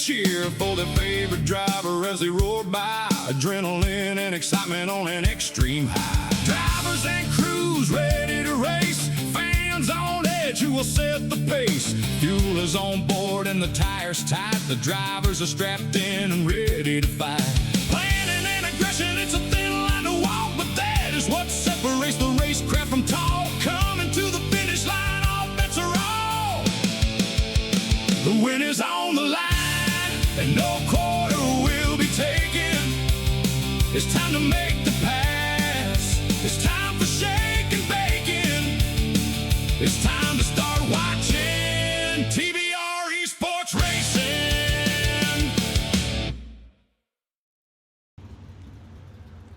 cheer for their favorite driver as they roar by. Adrenaline and excitement on an extreme high. Drivers and crews ready to race. Fans on edge who will set the pace. Fuel is on board and the tires tight. The drivers are strapped in and ready to fight. Planning and aggression, it's a thin line to walk, but that is what separates the racecraft from talk. Coming to the finish line, all bets are off. The win is on the line, and no quarter will be taken. It's time to make the pass. It's time for shake and bacon. It's time to start watching TVR-Esports racing.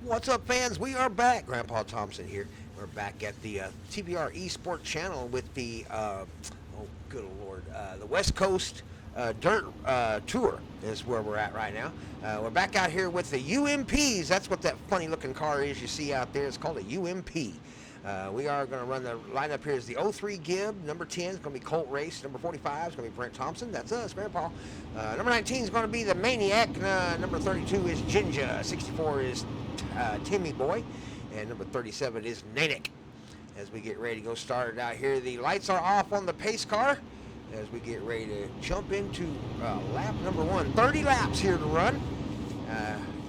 What's up, fans? We are back. Grandpa Thompson here. We're back at the TVR-Esports channel with the, oh, good Lord, the West Coast Dirt Tour is where we're at right now. We're back out here with the UMPs. That's what that funny-looking car is you see out there. It's called a UMP. We are going to run the lineup here is the 03 Gibb. Number 10 is going to be Colt Race. Number 45 is going to be Brent Thompson. That's us, Grandpa. Number 19 is going to be the Maniac. Number 32 is Jinja. 64 is Timmy Boy. And number 37 is Natick. As we get ready to go started out here, the lights are off on the pace car as we get ready to jump into lap number 1. 30 laps here to run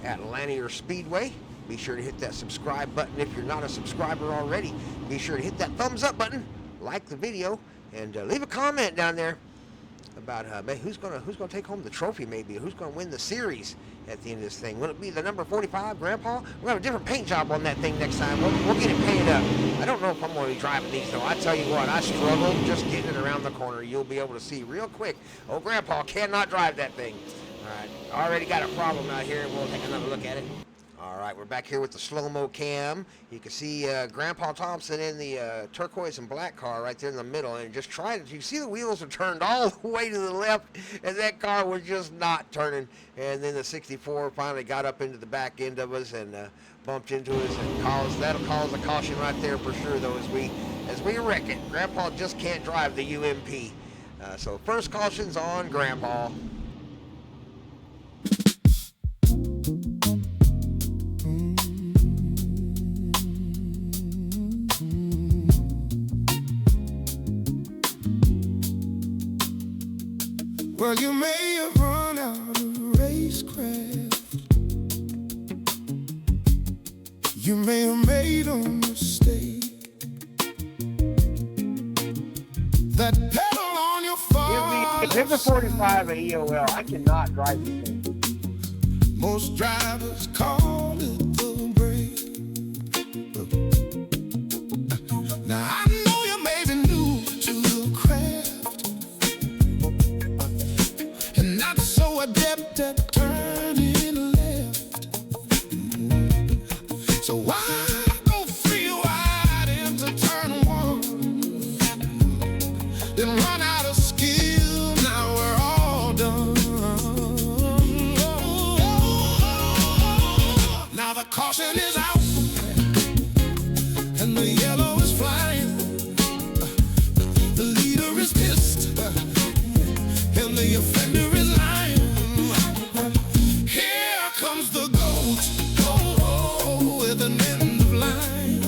at Lanier Speedway. Be sure to hit that subscribe button if you're not a subscriber already. Be sure to hit that thumbs up button, like the video, and leave a comment down there about who's gonna take home the trophy, maybe who's gonna win the series at the end of this thing. Will it be the number 45 Grandpa? We're gonna have a different paint job on that thing next time. We'll get it painted up. I don't know if I'm gonna be driving these though. I tell you what, I struggle just getting it around the corner. You'll be able to see real quick. Oh, Grandpa cannot drive that thing. All right, already got a problem out here. We'll take another look at it. All right, we're back here with the slow-mo cam. You can see Grandpa Thompson in the turquoise and black car right there in the middle, and just trying to, you see the wheels are turned all the way to the left, and that car was just not turning. And then the 64 finally got up into the back end of us and bumped into us, and that'll cause a caution right there for sure, though, as we wreck it. Grandpa just can't drive the UMP. So first caution's on Grandpa. Well, you may have run out of racecraft. You may have made a mistake. That pedal on your phone. Give me 45 at EOL. I cannot drive this thing. Most drivers call it the brake. Now I know you may be new to the craft and not so adept at turning left. So why go free wide into turn 1, then run out of skill? Now we're all done. Now the caution is out and the yellow is flying. The leader is pissed and the offender is lying. Here comes the goat, with an end of line.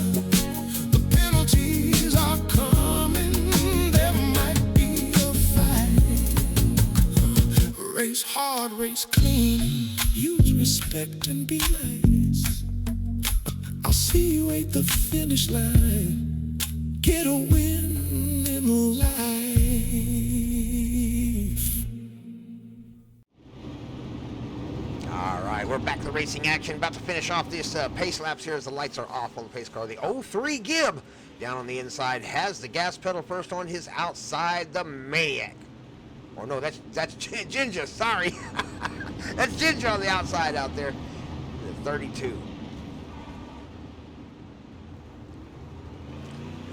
The penalties are coming, there might be a fight. Race hard, race clean, use respect and be nice. I'll see you at the finish line. Get a win in life. All right, we're back to the racing action. About to finish off this pace laps here as the lights are off on the pace car. The 03 Gibb down on the inside has the gas pedal first on his outside. The Maniac. Oh no, that's Jinja. Sorry, that's Jinja on the outside out there. The 32.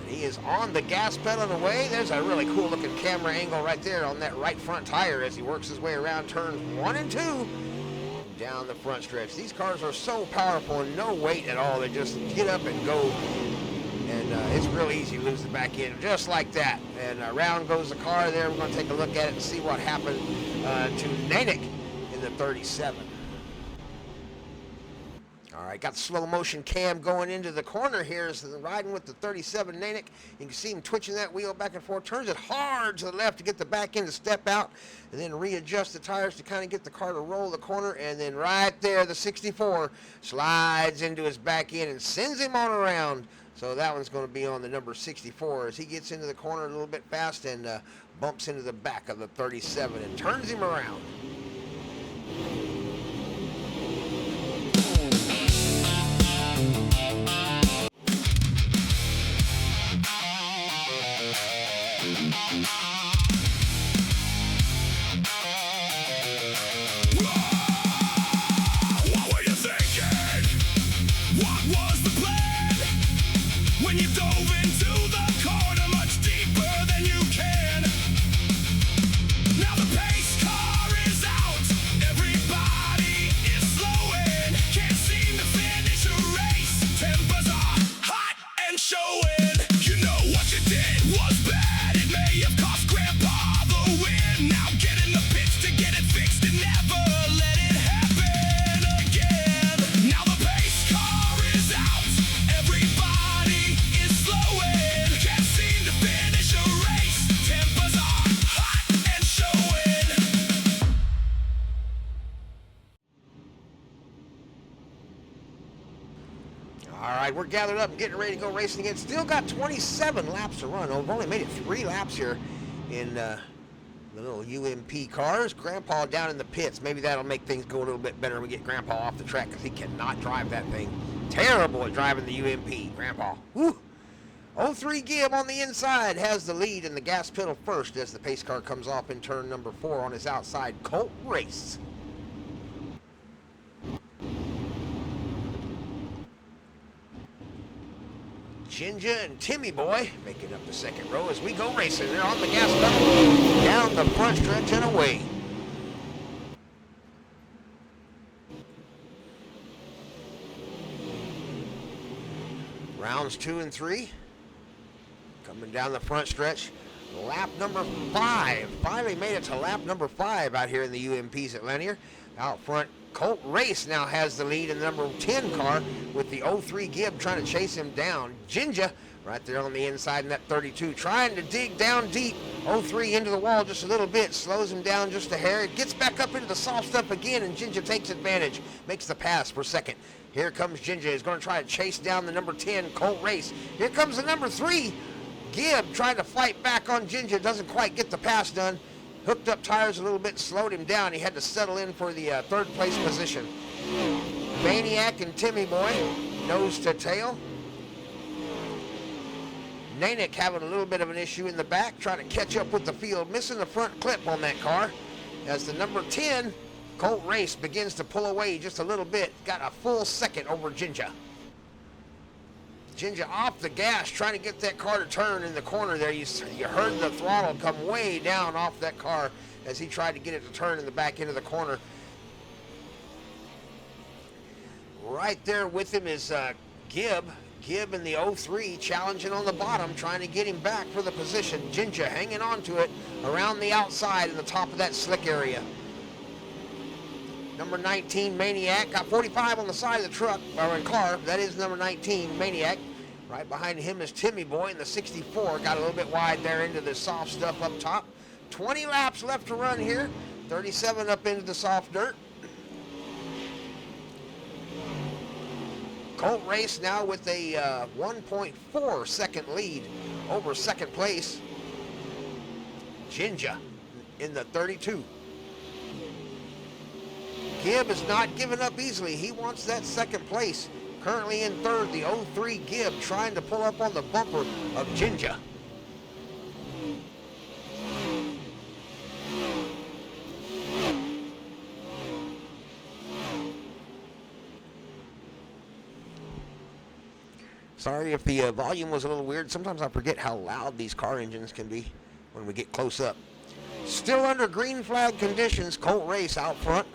He is on the gas pedal and away. There's a really cool looking camera angle right there on that right front tire as he works his way around turns 1 and 2 down the front stretch. These cars are so powerful and no weight at all. They just get up and go, and it's real easy to lose the back end just like that. And around goes the car there. We're going to take a look at it and see what happened to Nanick in the 37. All right, got the slow motion cam going into the corner here. So riding with the 37 Nanick. You can see him twitching that wheel back and forth. Turns it hard to the left to get the back end to step out. And then readjust the tires to kind of get the car to roll the corner. And then right there, the 64 slides into his back end and sends him on around. So that one's going to be on the number 64 as he gets into the corner a little bit fast and bumps into the back of the 37 and turns him around. What were you thinking? What was the plan? When you dove into the corner much deeper than you can. Now the pace car is out. Everybody is slowing. Can't seem to finish a race. Tempers are hot and showing. You know what you did was bad. It may have cost Grandpa the win. Now get in the pits to get it fixed and never let it happen again. Now the pace car is out. Everybody is slowing. Can't seem to finish a race. Tempers are hot and showing. All right, we're gathered up and getting ready to go racing again. Still got 27 laps to run. We've only made it 3 laps here in the little UMP cars. Grandpa down in the pits. Maybe that'll make things go a little bit better when we get Grandpa off the track because he cannot drive that thing. Terrible at driving the UMP, Grandpa. Woo! 03 Gibb on the inside has the lead in the gas pedal first as the pace car comes off in turn number 4 on his outside. Colt Race. Ginger and Timmy Boy making up the second row as we go racing. They're on the gas pedal, down the front stretch and away. Rounds 2 and 3. Coming down the front stretch. Lap number 5. Finally made it to lap number 5 out here in the UMPs at Lanier. Out front, Colt Race now has the lead in the number 10 car with the 03 Gibb trying to chase him down. Ginger right there on the inside in that 32 trying to dig down deep. 03 into the wall just a little bit, slows him down just a hair. It gets back up into the soft stuff again and Ginger takes advantage, makes the pass for second. Here comes Ginger, he's going to try to chase down the number 10 Colt Race. Here comes the number 3 Gibb trying to fight back on Ginger, doesn't quite get the pass done. Hooked up tires a little bit, slowed him down. He had to settle in for the third place position. Maniac and Timmy Boy, nose to tail. Nanick having a little bit of an issue in the back, trying to catch up with the field, missing the front clip on that car. As the number 10, Colt Race, begins to pull away just a little bit. Got a full second over Ginger. Ginger off the gas, trying to get that car to turn in the corner there. You heard the throttle come way down off that car as he tried to get it to turn in the back end of the corner. Right there with him is Gibb. Gibb in the 03 challenging on the bottom, trying to get him back for the position. Ginger hanging on to it around the outside in the top of that slick area. Number 19, Maniac, got 45 on the side of the truck, or in car. That is number 19, Maniac. Right behind him is Timmy Boy in the 64. Got a little bit wide there into the soft stuff up top. 20 laps left to run here. 37 up into the soft dirt. Colt Race now with a 1.4 second lead over second place. Ginger in the 32. Gibb is not giving up easily. He wants that second place. Currently in third, the 03 Gibb trying to pull up on the bumper of Ginger. Sorry if the volume was a little weird. Sometimes I forget how loud these car engines can be when we get close up. Still under green flag conditions, Colt Race out front.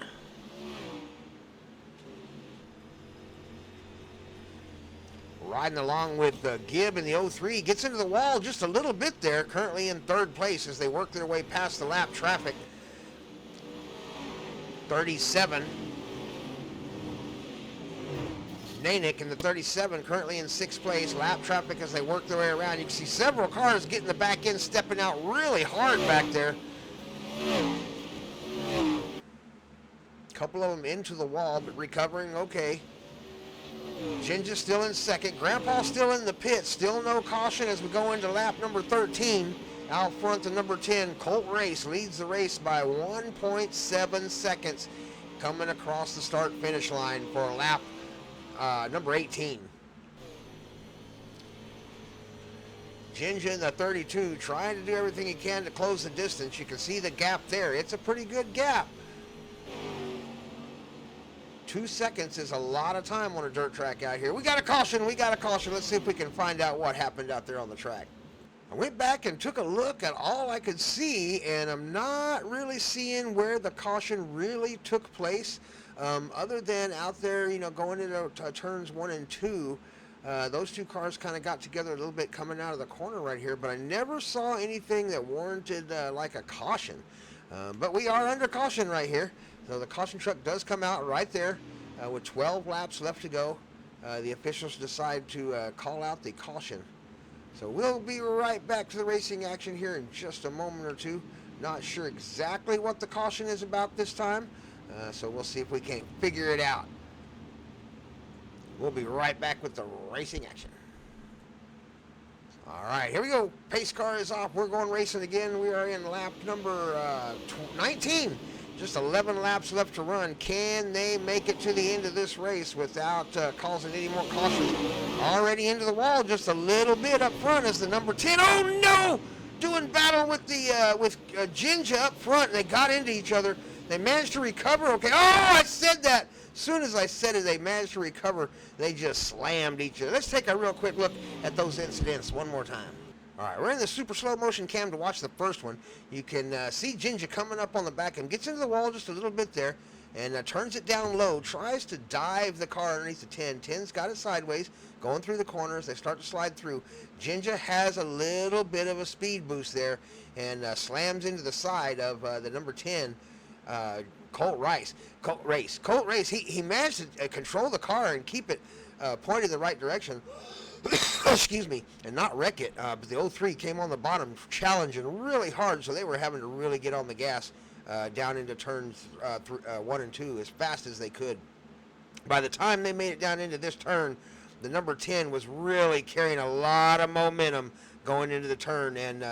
Riding along with Gibb in the 03. Gets into the wall just a little bit there. Currently in third place as they work their way past the lap traffic. 37. Nanick in the 37, currently in 6th place. Lap traffic as they work their way around. You can see several cars getting the back end, stepping out really hard back there. A couple of them into the wall, but recovering okay. Ginger's still in 2nd. Grandpa still in the pit. Still no caution as we go into lap number 13. Out front, the number 10, Colt Race, leads the race by 1.7 seconds. Coming across the start-finish line for lap number 18. Ginger in the 32 trying to do everything he can to close the distance. You can see the gap there. It's a pretty good gap. 2 seconds is a lot of time on a dirt track out here. We got a caution. Let's see if we can find out what happened out there on the track. I went back and took a look at all I could see, and I'm not really seeing where the caution really took place. Other than out there, going into turns 1 and 2, those two cars kind of got together a little bit coming out of the corner right here, but I never saw anything that warranted like a caution. But we are under caution right here. So the caution truck does come out right there with 12 laps left to go. The officials decide to call out the caution. So we'll be right back to the racing action here in just a moment or two. Not sure exactly what the caution is about this time. So we'll see if we can figure it out. We'll be right back with the racing action. All right, here we go. Pace car is off. We're going racing again. We are in lap number 19. Just 11 laps left to run. Can they make it to the end of this race without causing any more cautions? Already into the wall, just a little bit up front as the number 10. Oh no! Doing battle with the Ginger up front. They got into each other. They managed to recover. Okay. Oh, I said that. As soon as I said it, they managed to recover. They just slammed each other. Let's take a real quick look at those incidents one more time. All right, we're in the super slow motion cam to watch the first one. You can see Ginger coming up on the back and gets into the wall just a little bit there and turns it down low, tries to dive the car underneath the 10. 10's got it sideways, going through the corners. They start to slide through. Ginger has a little bit of a speed boost there and slams into the side of the number 10, Colt Race. He managed to control the car and keep it pointed the right direction. Excuse me, and not wreck it. But the 03 came on the bottom, challenging really hard, so they were having to really get on the gas down into turns 1 and 2 as fast as they could. By the time they made it down into this turn, the number 10 was really carrying a lot of momentum going into the turn and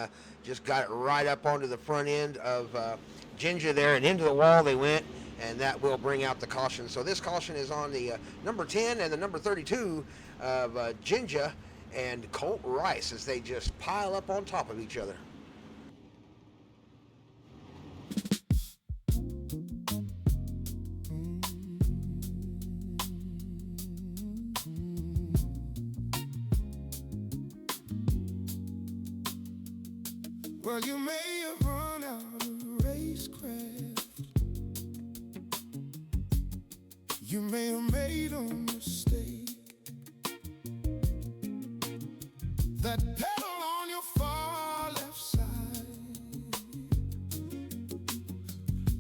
just got it right up onto the front end of Ginger there, and into the wall they went, and that will bring out the caution. So this caution is on the number 10 and the number 32 of Ginger and Colt Rice as they just pile up on top of each other. Well, you may have run out of racecraft. You may have made a mistake. That pedal on your far left side,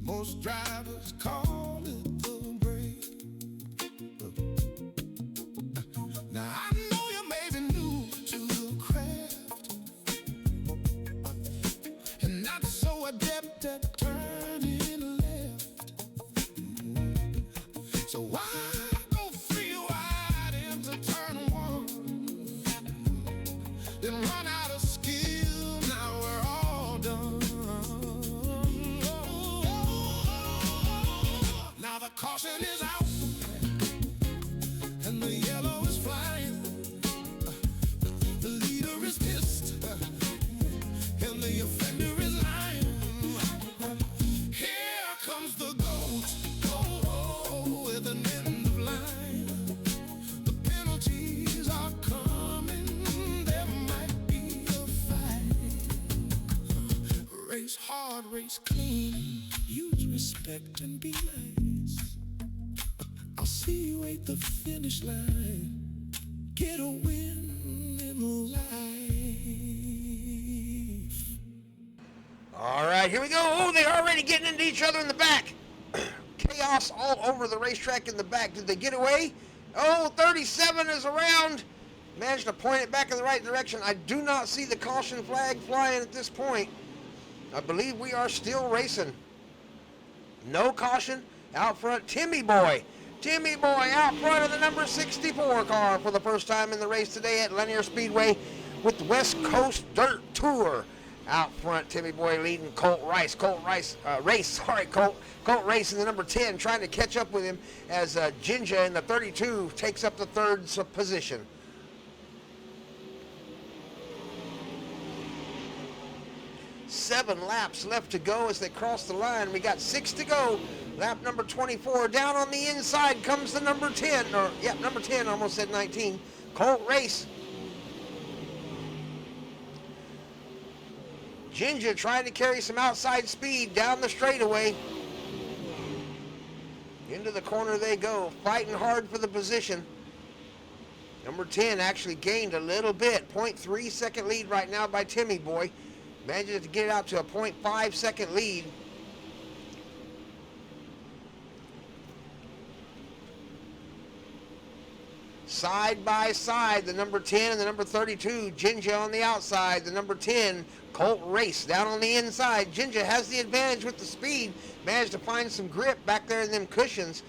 most drivers call it the brake. Now I know you may be new to the craft and not so adept at turning left. So why go free wide into turn 1? Then run out of skill, now we're all done. Now the caution is out, and the yellow is flying. The leader is pissed, and the offender is lying. Here comes the goat, with an end of line. The penalties are coming, there might be a fight. Race hard, race clean, use respect and be nice. I'll see you at the finish line, get a win in life. All right, here we go. Oh, they're already getting into each other in the back. chaos all over the racetrack in the back. Did they get away? Oh, 37 is around. Managed to point it back in the right direction. I do not see the caution flag flying at this point. I believe we are still racing. No caution. Out front, Timmy Boy. Timmy Boy out front of the number 64 car for the first time in the race today at Linear Speedway with the West Coast Dirt Tour. Out front, Timmy Boy leading Colt Race in the number 10, trying to catch up with him as Jinja in the 32 takes up the third position. Seven laps left to go as they cross the line. We got 6 to go. Lap number 24. Down on the inside comes the number 10. Number 10, almost said 19. Colt Race. Jinja trying to carry some outside speed down the straightaway. Into the corner they go, fighting hard for the position. Number 10 actually gained a little bit. 0.3 second lead right now by Timmy Boy. Managed to get it out to a 0.5 second lead. Side by side, the number 10 and the number 32. Jinja on the outside, the number 10, Colt Race down on the inside. Jinja has the advantage with the speed. Managed to find some grip back there in them cushions.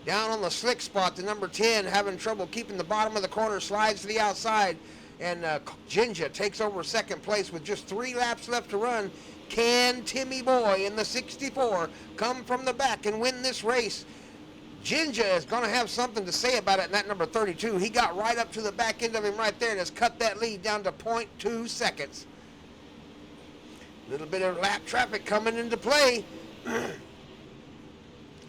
Down on the slick spot, the number 10 having trouble keeping the bottom of the corner, slides to the outside. And Jinja takes over second place with just 3 laps left to run. Can Timmy Boy in the 64 come from the back and win this race? Jinja is going to have something to say about it in that number 32. He got right up to the back end of him right there and has cut that lead down to 0.2 seconds. A little bit of lap traffic coming into play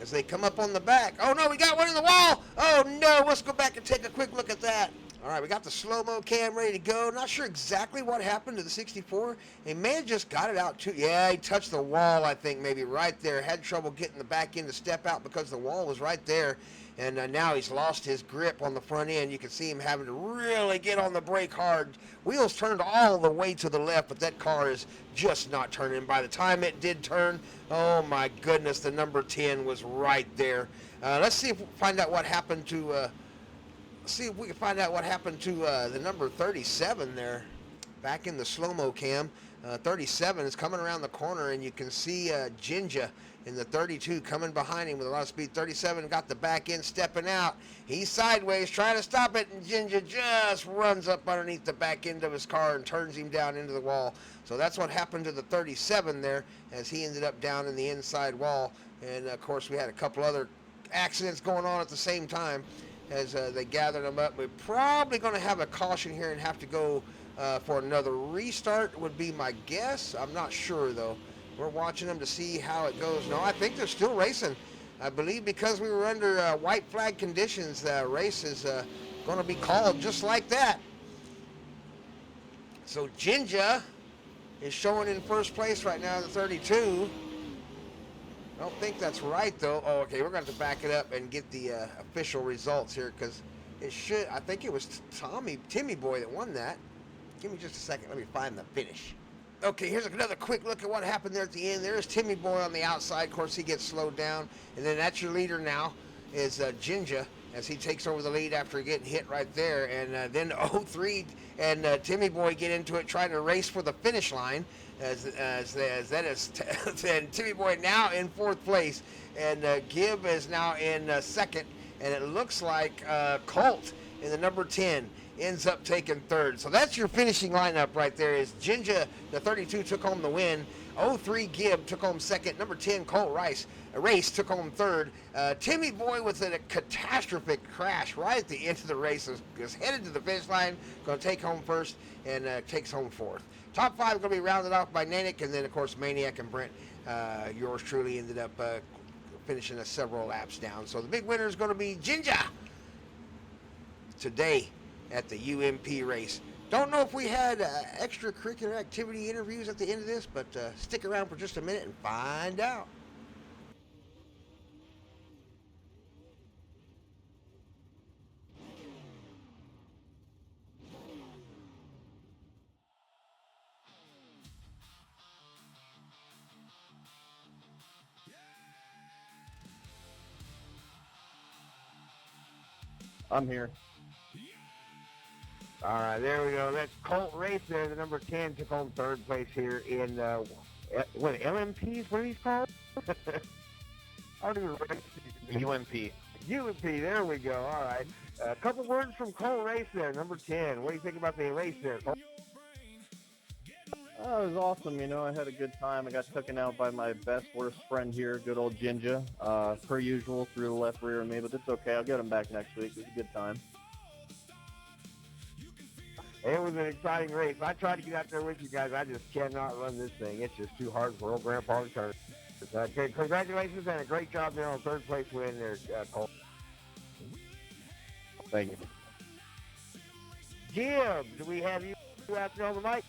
as they come up on the back. Oh no, we got one in the wall. Oh no, let's go back and take a quick look at that. All right, we got the slow-mo cam ready to go. Not sure exactly what happened to the 64. He may have just got it out too. Yeah, he touched the wall, I think, maybe right there. Had trouble getting the back end to step out because the wall was right there. And now he's lost his grip on the front end. You can see him having to really get on the brake hard. Wheels turned all the way to the left, but that car is just not turning. By the time it did turn, oh my goodness, the number 10 was right there. Let's see if we can find out what happened to... the number 37 there, back in the slow-mo cam. 37 is coming around the corner, and you can see Jinja in the 32 coming behind him with a lot of speed. 37 got the back end stepping out. He's sideways trying to stop it, and Jinja just runs up underneath the back end of his car and turns him down into the wall. So that's what happened to the 37 there, as he ended up down in the inside wall. And, of course, we had a couple other accidents going on at the same time as they gathered them up. We're probably going to have a caution here and have to go for another restart, would be my guess. I'm not sure, though. We're watching them to see how it goes. No, I think they're still racing. I believe because we were under white flag conditions, the race is going to be called just like that. So Jinja is showing in first place right now in the 32. I don't think that's right, though. Oh, okay, we're going to have to back it up and get the official results here, because it should, I think it was Timmy Boy that won that. Give me just a second. Let me find the finish. Okay, here's another quick look at what happened there at the end. There's Timmy Boy on the outside. Of course, he gets slowed down. And then that's your leader now is Jinja, as he takes over the lead after getting hit right there. And then 03 and Timmy Boy get into it, trying to race for the finish line. As that is, and Timmy Boy now in fourth place, and Gibb is now in second, and it looks like Colt in the number 10 ends up taking third. So that's your finishing lineup right there. Is Jinja, the 32, took home the win. 03 Gibb took home second. Number 10 Colt Race took home third. Timmy Boy with a catastrophic crash right at the end of the race is headed to the finish line, going to take home first, and takes home fourth. Top 5 going to be rounded off by Nanick, and then, of course, Maniac and Brent, yours truly, ended up finishing several laps down. So the big winner is going to be Jinja today at the UMP race. Don't know if we had extracurricular activity interviews at the end of this, but stick around for just a minute and find out. I'm here. All right, there we go. That's Colt Race there. The number 10 took home third place here in, what, LMPs? What are these called? I don't even remember. UMP. UMP, there we go. All right. A couple words from Colt Race there, number 10. What do you think about the race there, Colt? Oh, it was awesome. You know, I had a good time. I got taken out by my best, worst friend here, good old Ginger. Per usual, threw the left rear of me, but it's okay. I'll get him back next week. It was a good time. It was an exciting race. I tried to get out there with you guys. I just cannot run this thing. It's just too hard for old Grandpa to turn. Congratulations and a great job there on third place win there, Cole. Thank you. Jim, do we have you out there on the mic?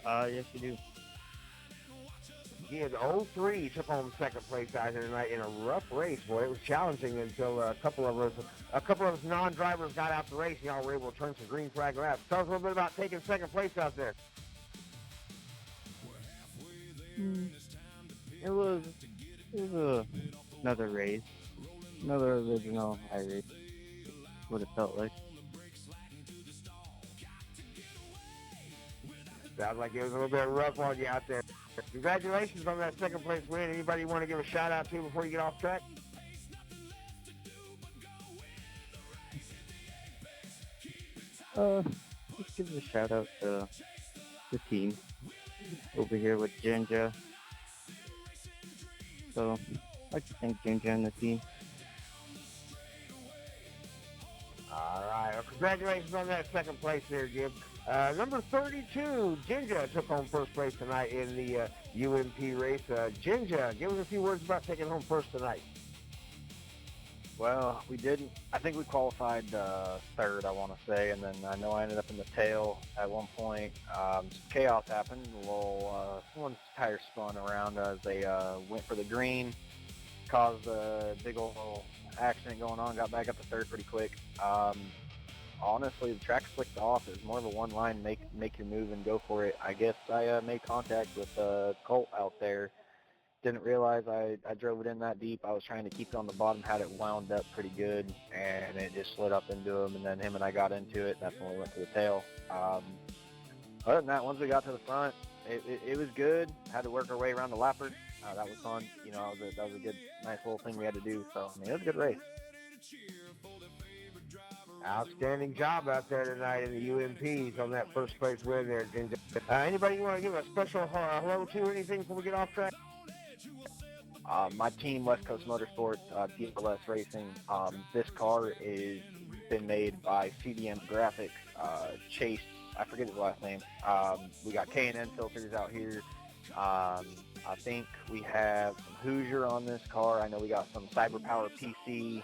Yes, you do. Jim, 03 took home second place out here tonight in a rough race. Boy, it was challenging until a couple of us non-drivers got out the race and y'all were able to turn some green flag laps. Tell us a little bit about taking second place out there. It was another race, another original high race, what it felt like. Sounds like it was a little bit rough on you out there. Congratulations on that second place win. Anybody you want to give a shout out to before you get off track? Just give a shout out to the team over here with Ginger. So I'd like to thank Ginger and the team. All right. Well, congratulations on that second place there, Jim. Number 32, Ginger, took home first place tonight in the UMP race. Ginger, give us a few words about taking home first tonight. Well, we didn't. I think we qualified third, I want to say, and then I know I ended up in the tail at one point. Some chaos happened. A little, someone's tire spun around as they went for the green, caused a big old accident going on. Got back up to third pretty quick. Honestly, the track slicked off. It was more of a one-line make your move and go for it. I guess I made contact with Colt out there. Didn't realize I drove it in that deep. I was trying to keep it on the bottom, had it wound up pretty good, and it just slid up into him, and then him and I got into it. That's when we went to the tail. Other than that, once we got to the front, it was good. Had to work our way around the lapper. That was fun. You know, that was a good, nice little thing we had to do. So, I mean, it was a good race. Outstanding job out there tonight in the UMPs on that first place win there, Ginger. Anybody you want to give a special hello to or anything before we get off track? My team, West Coast Motorsports, DLS Racing. This car is been made by CDM Graphics. Chase, I forget his last name. We got K&N filters out here. I think we have some Hoosier on this car. I know we got some CyberPower PC.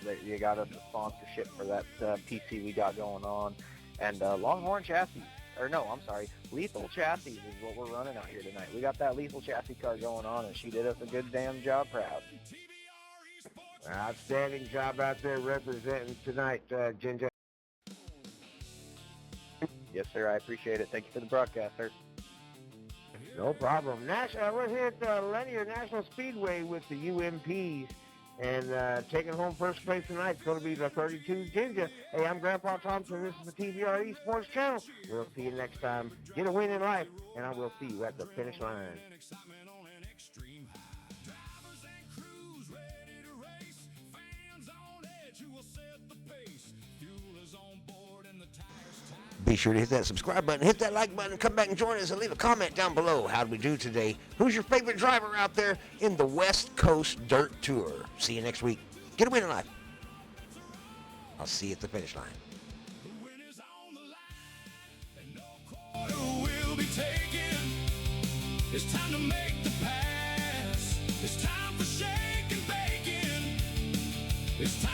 They got us a sponsorship for that PC we got going on. And Longhorn chassis. Or no, I'm sorry, Lethal Chassis is what we're running out here tonight. We got that Lethal Chassis car going on, and she did us a good damn job proud. Outstanding job out there representing tonight, Ginger. Yes, sir, I appreciate it. Thank you for the broadcast, sir. No problem. We're here at Linear National Speedway with the UMPs. And taking home first place tonight is going to be the 32 Ginger. Hey, I'm Grandpa Thompson. This is the TVR-Esports channel. We'll see you next time. Get a win in life, and I will see you at the finish line. Be sure to hit that subscribe button, hit that like button, come back and join us, and leave a comment down below. How did we do today? Who's your favorite driver out there in the West Coast Dirt Tour? See you next week. Get a win in life. I'll see you at the finish line. It's time to make the pass. It's time for shake and bacon. It's time.